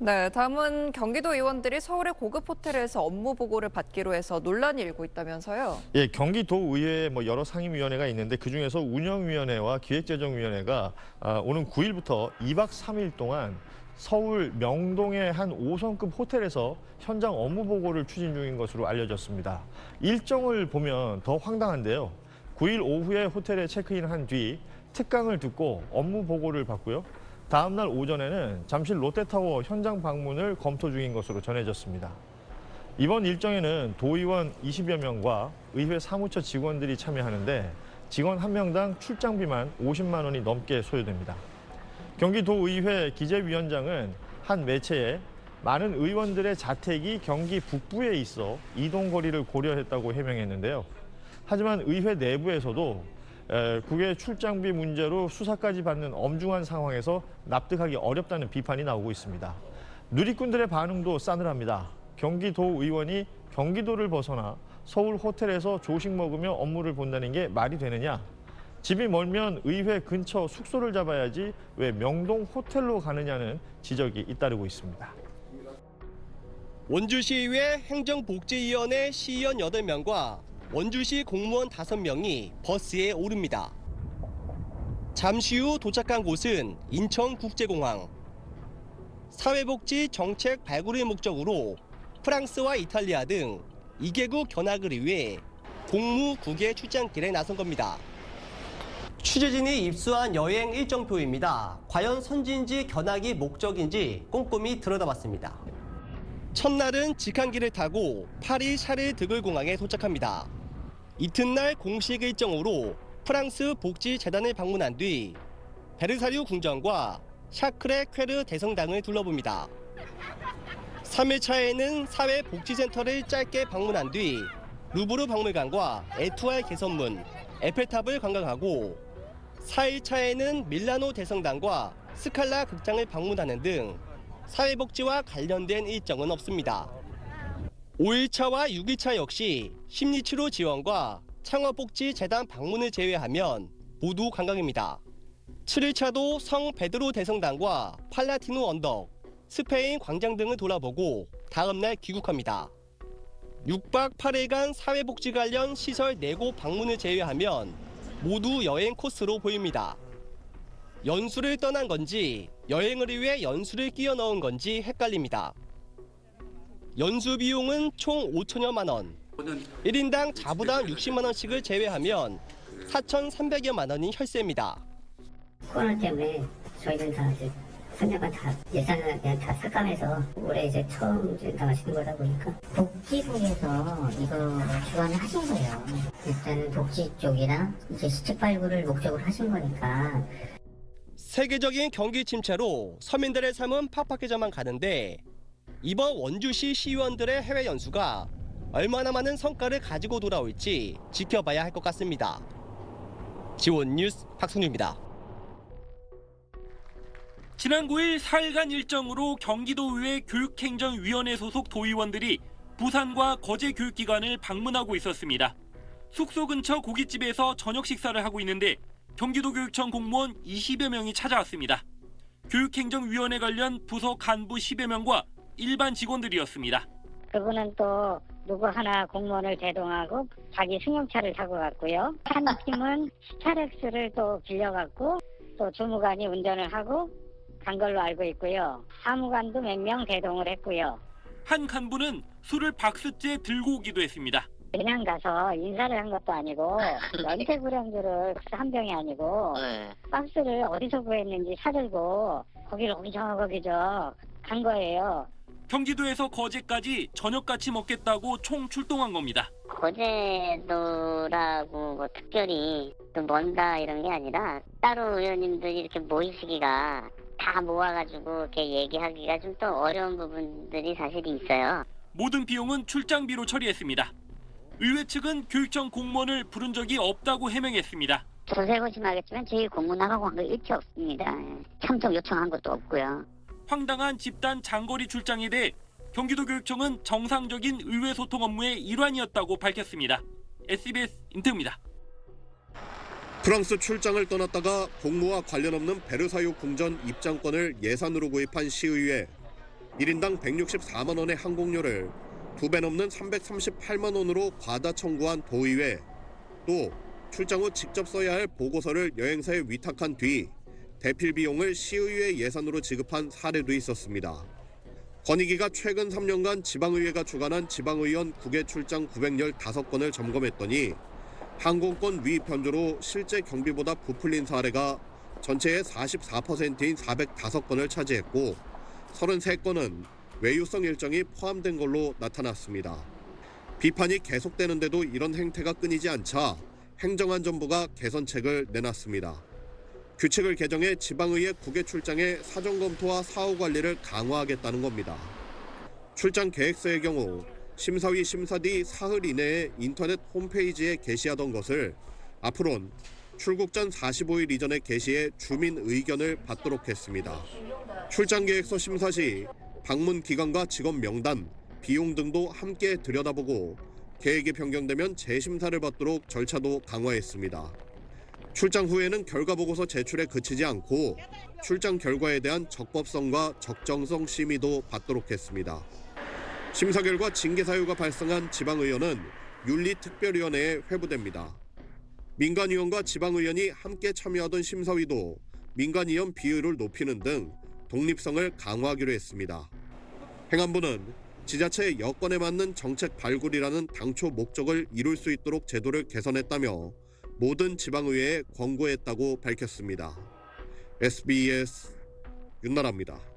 네, 다음은 경기도 의원들이 서울의 고급 호텔에서 업무 보고를 받기로 해서 논란이 일고 있다면서요. 예, 경기도의회에 여러 상임위원회가 있는데 그중에서 운영위원회와 기획재정위원회가 오는 9일부터 2박 3일 동안 서울 명동의 한 5성급 호텔에서 현장 업무 보고를 추진 중인 것으로 알려졌습니다. 일정을 보면 더 황당한데요. 9일 오후에 호텔에 체크인한 뒤 특강을 듣고 업무 보고를 받고요. 다음 날 오전에는 잠실 롯데타워 현장 방문을 검토 중인 것으로 전해졌습니다. 이번 일정에는 도의원 20여 명과 의회 사무처 직원들이 참여하는데 직원 한 명당 출장비만 50만 원이 넘게 소요됩니다. 경기도의회 기재위원장은 한 매체에 많은 의원들의 자택이 경기 북부에 있어 이동 거리를 고려했다고 해명했는데요. 하지만 의회 내부에서도 국외 출장비 문제로 수사까지 받는 엄중한 상황에서 납득하기 어렵다는 비판이 나오고 있습니다. 누리꾼들의 반응도 싸늘합니다. 경기도 의원이 경기도를 벗어나 서울 호텔에서 조식 먹으며 업무를 본다는 게 말이 되느냐? 집이 멀면 의회 근처 숙소를 잡아야지 왜 명동 호텔로 가느냐는 지적이 잇따르고 있습니다. 원주시의회 행정복지위원회 시의원 8명과 원주시 공무원 5명이 버스에 오릅니다. 잠시 후 도착한 곳은 인천국제공항. 사회복지 정책 발굴의 목적으로 프랑스와 이탈리아 등 2개국 견학을 위해 공무 9개 출장길에 나선 겁니다. 취재진이 입수한 여행 일정표입니다. 과연 선진지 견학이 목적인지 꼼꼼히 들여다봤습니다. 첫날은 직항기를 타고 파리 샤를 드글 공항에 도착합니다. 이튿날 공식 일정으로 프랑스 복지재단을 방문한 뒤 베르사유 궁전과 샤크레 퀘르 대성당을 둘러봅니다. 3일차에는 사회복지센터를 짧게 방문한 뒤 루브르 박물관과 에투알 개선문, 에펠탑을 관광하고 4일차에는 밀라노 대성당과 스칼라 극장을 방문하는 등 사회복지와 관련된 일정은 없습니다. 5일차와 6일차 역시 심리치료 지원과 창업복지재단 방문을 제외하면 모두 관광입니다. 7일차도 성 베드로 대성당과 팔라티누 언덕, 스페인 광장 등을 돌아보고 다음 날 귀국합니다. 6박 8일간 사회복지 관련 시설 4곳 방문을 제외하면 모두 여행 코스로 보입니다. 연수를 떠난 건지 여행을 위해 연수를 끼워 넣은 건지 헷갈립니다. 연수 비용은 총 5천여만 원, 1인당 자부담 60만 원씩을 제외하면 4,300여만 원이 혈세입니다. 코로나 때문에 저희는 다 이제 3년간 다 예산을 그냥 다 삭감해서 올해 이제 처음 이제 나가시는 거다 보니까 복지국에서 이거 주관을 하신 거예요. 일단은 복지 쪽이랑 이제 시책 발굴을 목적으로 하신 거니까. 세계적인 경기 침체로 서민들의 삶은 팍팍해져만 가는데 이번 원주시 시의원들의 해외 연수가 얼마나 많은 성과를 가지고 돌아올지 지켜봐야 할 것 같습니다. 지원 뉴스 박성규입니다. 지난 9일 4일간 일정으로 경기도의회 교육행정위원회 소속 도의원들이 부산과 거제 교육기관을 방문하고 있었습니다. 숙소 근처 고깃집에서 저녁 식사를 하고 있는데 경기도교육청 공무원 20여 명이 찾아왔습니다. 교육행정위원회 관련 부서 간부 10여 명과 일반 직원들이었습니다. 그분은 또 누구 하나 공무원을 대동하고 자기 승용차를 타고 갔고요. 한 팀은 스타렉스를 또 빌려갔고 또 주무관이 운전을 하고 간 걸로 알고 있고요. 사무관도 몇 명 대동을 했고요. 한 간부는 술을 박스째 들고 오기도 했습니다. 그냥 가서 인사를 한 것도 아니고 연태구령주를 한 병이 아니고 박스를 어디서 구했는지 사들고 거기를 거기저 간 거예요. 경기도에서 거제까지 저녁같이 먹겠다고 총 출동한 겁니다. 거제도라고 뭐 특별히 또 먼다 이런 게 아니라 따로 의원님들이 이렇게 모이시기가 다 모아가지고 이렇게 얘기하기가 좀 또 어려운 부분들이 사실이 있어요. 모든 비용은 출장비로 처리했습니다. 의회 측은 교육청 공무원을 부른 적이 없다고 해명했습니다. 조세고심하겠지만 저희 공문 나가고 한 거 일체 없습니다. 참석 요청한 것도 없고요. 황당한 집단 장거리 출장에 대해 경기도교육청은 정상적인 의회 소통 업무의 일환이었다고 밝혔습니다. SBS 임태우입니다. 프랑스 출장을 떠났다가 공무와 관련 없는 베르사유 궁전 입장권을 예산으로 구입한 시의회. 1인당 164만 원의 항공료를 2배 넘는 338만 원으로 과다 청구한 도의회, 또 출장 후 직접 써야 할 보고서를 여행사에 위탁한 뒤 대필 비용을 시의회 예산으로 지급한 사례도 있었습니다. 권익위가 최근 3년간 지방의회가 주관한 지방의원 국외 출장 915건을 점검했더니 항공권 위입 편조로 실제 경비보다 부풀린 사례가 전체의 44%인 405건을 차지했고 33건은 외유성 일정이 포함된 걸로 나타났습니다. 비판이 계속되는데도 이런 행태가 끊이지 않자 행정안전부가 개선책을 내놨습니다. 규칙을 개정해 지방의회 국외 출장의 사전 검토와 사후 관리를 강화하겠다는 겁니다. 출장 계획서의 경우 심사위 심사 뒤 사흘 이내에 인터넷 홈페이지에 게시하던 것을 앞으로는 출국 전 45일 이전에 게시해 주민 의견을 받도록 했습니다. 출장 계획서 심사 시 방문 기간과 직원 명단, 비용 등도 함께 들여다보고 계획이 변경되면 재심사를 받도록 절차도 강화했습니다. 출장 후에는 결과보고서 제출에 그치지 않고 출장 결과에 대한 적법성과 적정성 심의도 받도록 했습니다. 심사 결과 징계 사유가 발생한 지방의원은 윤리특별위원회에 회부됩니다. 민간위원과 지방의원이 함께 참여하던 심사위도 민간위원 비율을 높이는 등 독립성을 강화하기로 했습니다. 행안부는 지자체의 여건에 맞는 정책 발굴이라는 당초 목적을 이룰 수 있도록 제도를 개선했다며 모든 지방의회에 권고했다고 밝혔습니다. SBS 윤나라입니다.